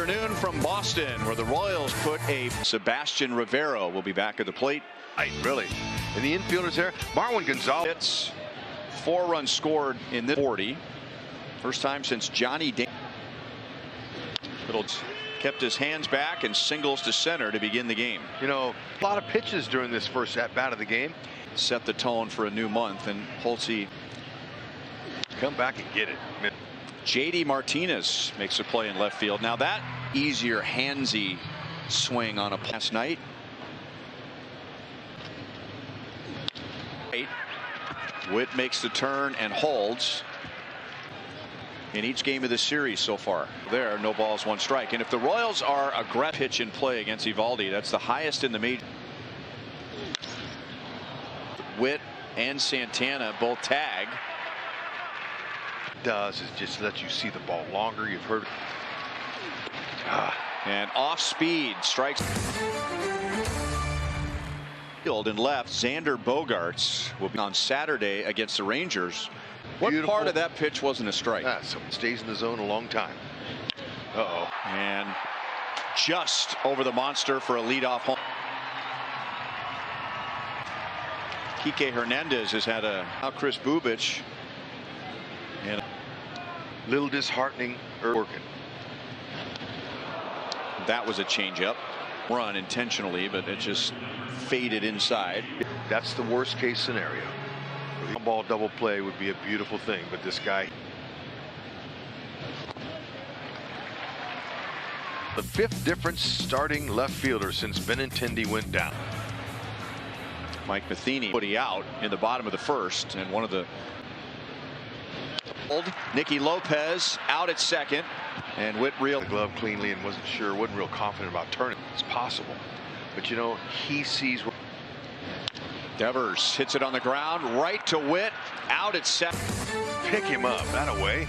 afternoon from Boston, where the Royals put a Sebastian Rivero will be back at the plate. Really. And the infielders there, Marwin Gonzalez. Hits, 4 runs scored in the 40. First time since Johnny Little kept his hands back and singles to center to begin the game. You know, a lot of pitches during this first at bat of the game. Set the tone for a new month, and Holtze come back and get it. JD Martinez makes a play in left field. Now that easier handsy swing on a last night. Witt makes the turn and holds in each game of the series so far. There, no balls, 1 strike. And if the Royals are a pitch in play against Eovaldi, that's the highest in the major. Witt and Santana both tag. Does is just let you see the ball longer. You've heard. And off speed strikes. Field and left. Xander Bogaerts will be on Saturday against the Rangers. What part of that pitch wasn't a strike? So it stays in the zone a long time. And just over the monster for a leadoff home. Kike Hernandez has had now Chris Bubic. And a little disheartening working. That was a changeup. Run intentionally, but it just faded inside. That's the worst case scenario. A ball double play would be a beautiful thing, but this guy. The 5th difference starting left fielder since Benintendi went down. Mike Matheny putting out in the bottom of the 1st, and one of the Nicky Lopez out at 2nd, and Witt reeled the glove cleanly and wasn't real confident about turning. It's possible, but you know, he sees. Devers hits it on the ground right to Witt, out at 2nd. Pick him up that away.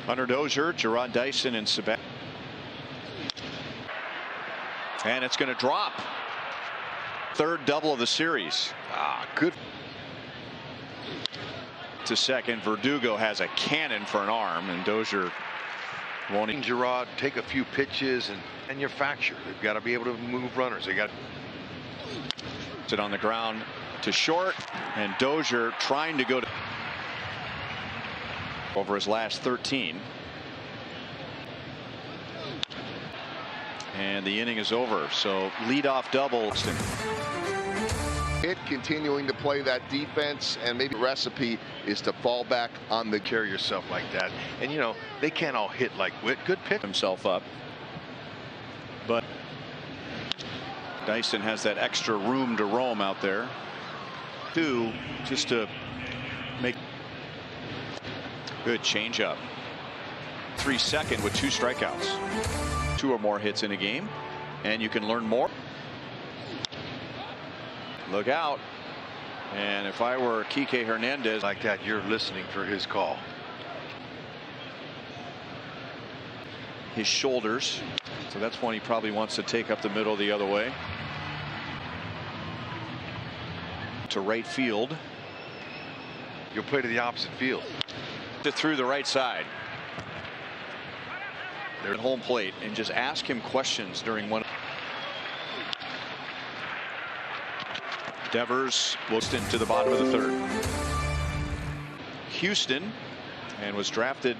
Hunter Dozier, Gerard Dyson, and Sebastian. And it's going to drop. 3rd double of the series. Good. To 2nd, Verdugo has a cannon for an arm, and Dozier won't. Gerard take a few pitches and manufacture. They've got to be able to move runners. They got it on the ground to short, and Dozier trying to go to over his last 13. And the inning is over. So leadoff double. It continuing to play that defense, and maybe the recipe is to fall back on the carry yourself like that. And you know, they can't all hit like Witt. Good pick himself up, but Dyson has that extra room to roam out there too, just to make good changeup. 3-2 with 2 strikeouts. 2 or more hits in a game, and you can learn more. Look out. And if I were Kike Hernandez like that, you're listening for his call. His shoulders, so that's one he probably wants to take up the middle the other way to right field. You'll play to the opposite field. Through the right side. They're at home plate, and just ask him questions during one. Devers looks into the bottom of the 3rd. Houston, and was drafted.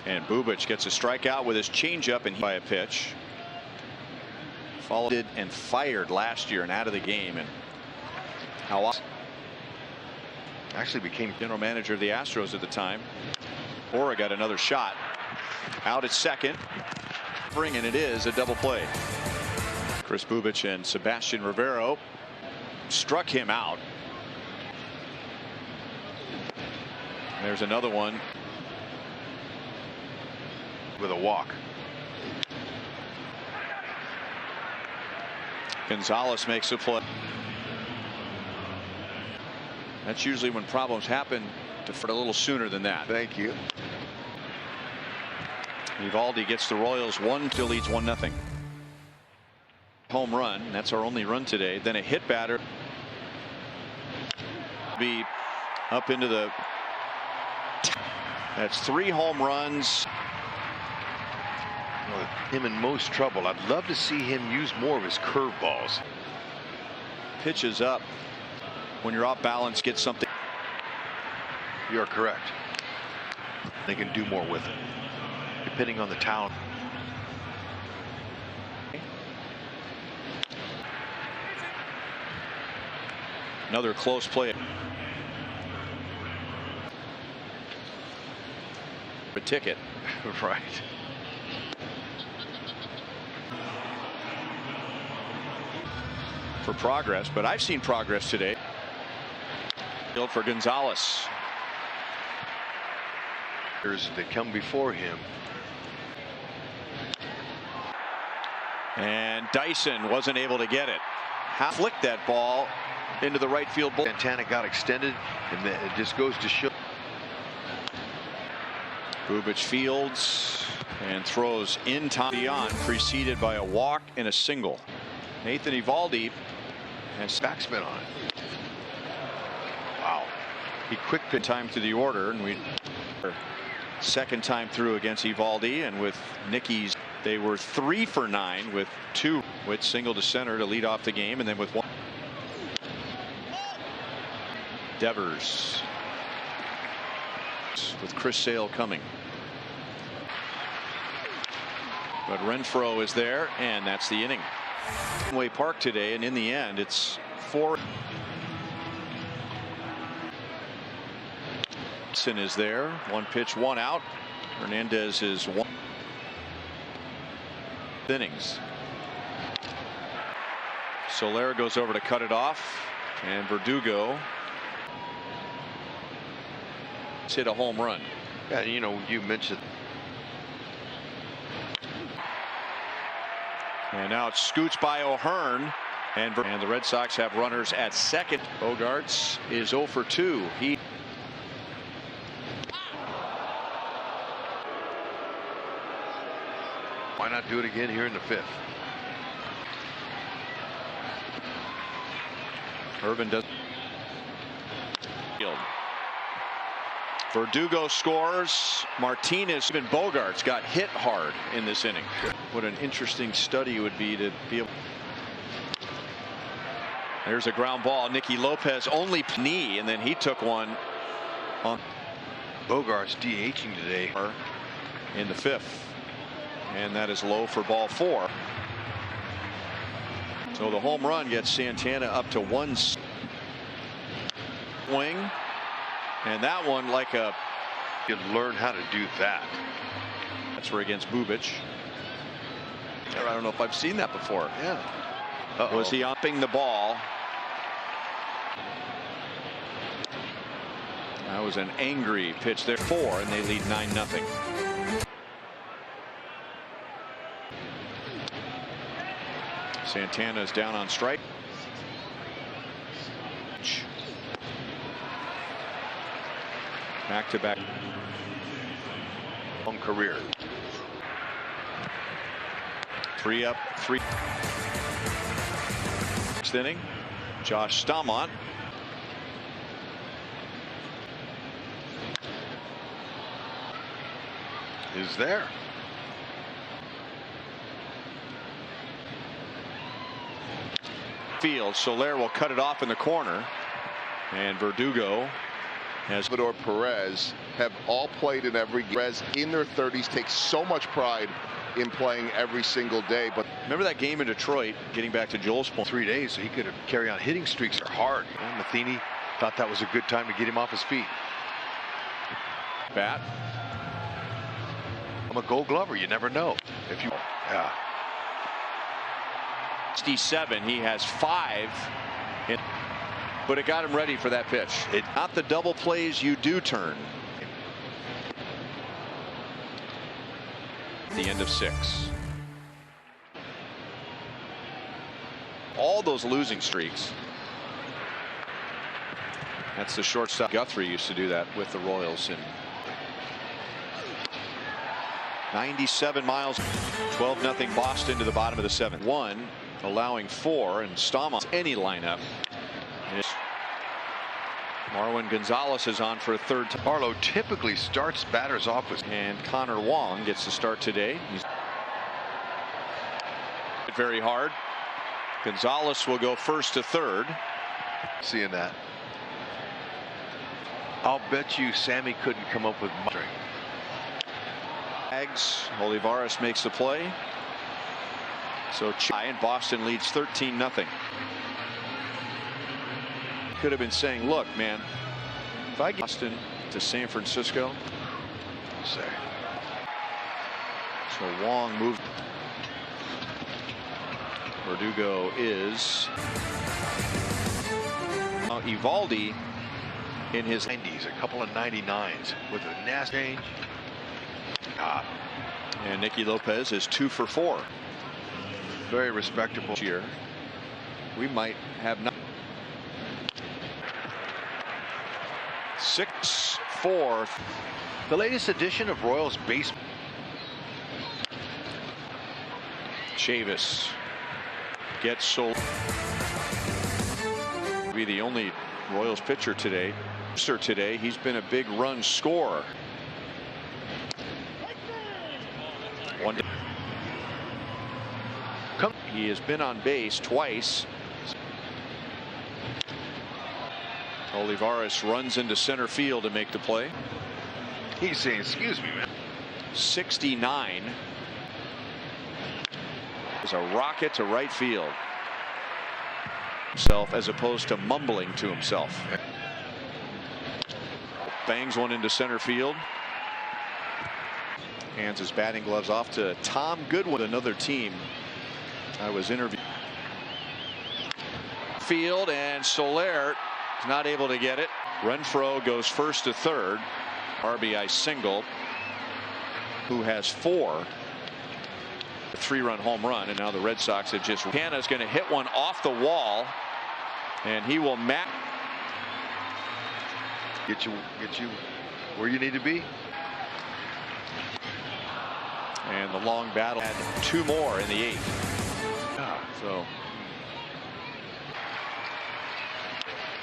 And Bubic gets a strikeout with his changeup and by a pitch. Followed and fired last year and out of the game. And how actually became general manager of the Astros at the time. Ora got another shot. Out at 2nd. And it is a double play. Chris Bubic and Sebastian Rivero struck him out. There's another one with a walk. Gonzalez makes a play. That's usually when problems happen, for a little sooner than that. Thank you. Eovaldi gets the Royals 1, still leads 1-0. Home run, that's our only run today. Then a hit batter be up into the. That's 3 home runs Him in most trouble. I'd love to see him use more of his curveballs. Pitches up. When you're off balance, get something. You're correct. They can do more with it, depending on the talent. Another close play. A ticket. Right. For progress, but I've seen progress today. Field for Gonzalez. That come before him. And Dyson wasn't able to get it. Flicked that ball into the right field. Santana got extended, and it just goes to show. Bubic fields and throws in time beyond, preceded by a walk and a single. Nathan Eovaldi has backspin on it. Wow. He quick pin time to the order, and we second time through against Eovaldi, and with Nicky's they were 3 for 9 with 2 with single to center to lead off the game, and then with 1. Devers with Chris Sale coming, but Renfroe is there, and that's the inning. Fenway Park today, and in the end it's 4. Is there, 1 pitch, 1 out. Hernandez is 1 innings. Soler goes over to cut it off, and Verdugo hit a home run. Yeah, you know, you mentioned. And now it scoots by O'Hearn, and the Red Sox have runners at second. Bogarts is 0 for 2. Why not do it again here in the 5th? Urban does. Verdugo scores. Martinez, even Bogarts got hit hard in this inning. What an interesting study it would be to be able. There's a ground ball. Nicky Lopez only knee, and then he took one on. Bogarts DHing today In the 5th. And that is low for ball 4. So the home run gets Santana up to 1 swing. And that one, like a. You learn how to do that. That's for against Bubic. I don't know if I've seen that before. Yeah. Was he upping the ball? That was an angry pitch there. 4, and they lead 9-0. Santana is down on strike. Back to back. Long career. 3 up, 3. Next inning, Josh Staumont. Is there. Field. Soler will cut it off in the corner, and Verdugo has. Salvador Perez have all played in every game. Perez in their 30s takes so much pride in playing every single day. But remember that game in Detroit, getting back to Joel's point. 3 days, so he could have carry on. Hitting streaks are hard. And Matheny thought that was a good time to get him off his feet. Bat. I'm a Gold Glover. You never know. If you. Yeah. 67. He has 5. But it got him ready for that pitch. Not the double plays you do turn. The end of 6. All those losing streaks. That's the shortstop. Guthrie used to do that with the Royals in 97 miles. 12-0 Boston to the bottom of the 7th. 1, allowing 4, and Staumont any lineup. Marwin Gonzalez is on for a 3rd time. Barlow typically starts batters off with. And Connor Wong gets the start today. very hard. Gonzalez will go first to third. Seeing that. I'll bet you Sammy couldn't come up with much. Olivares makes the play. So and Boston leads 13-0. Could have been saying, look, man, if I get Boston to San Francisco. So Wong moved. Verdugo is Evaldi in his 90s, a couple of 99s with a nasty change. And Nicky Lopez is 2 for 4. Very respectable Year. We might have 6-4. The latest edition of Royals baseball. Chavis gets sold. Be the only Royals pitcher today. Today, he's been a big run scorer. He has been on base twice. Olivares runs into center field to make the play. He's saying, excuse me, man. 69 is a rocket to right field. Himself as opposed to mumbling to himself. Bangs one into center field. Hands his batting gloves off to Tom Goodwin, another team I was interviewing. Field, and Soler is not able to get it. Renfroe goes first to third. RBI single. Who has 4. A 3-run home run, and now the Red Sox have just. Canna's going to hit one off the wall, and he will get you where you need to be. And the long battle had 2 more in the 8th. So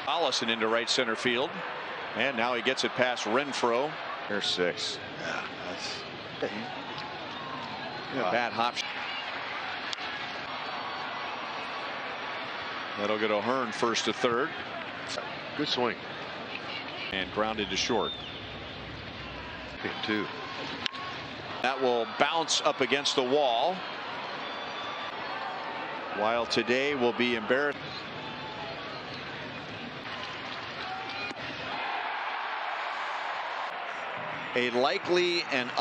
Allison into right center field, and now he gets it past Renfroe. There's 6. Yeah, that's bad hop. That'll go to Hearn first to third. good swing. And grounded to short. 2. That will bounce up against the wall. While today will be embarrassed. A likely and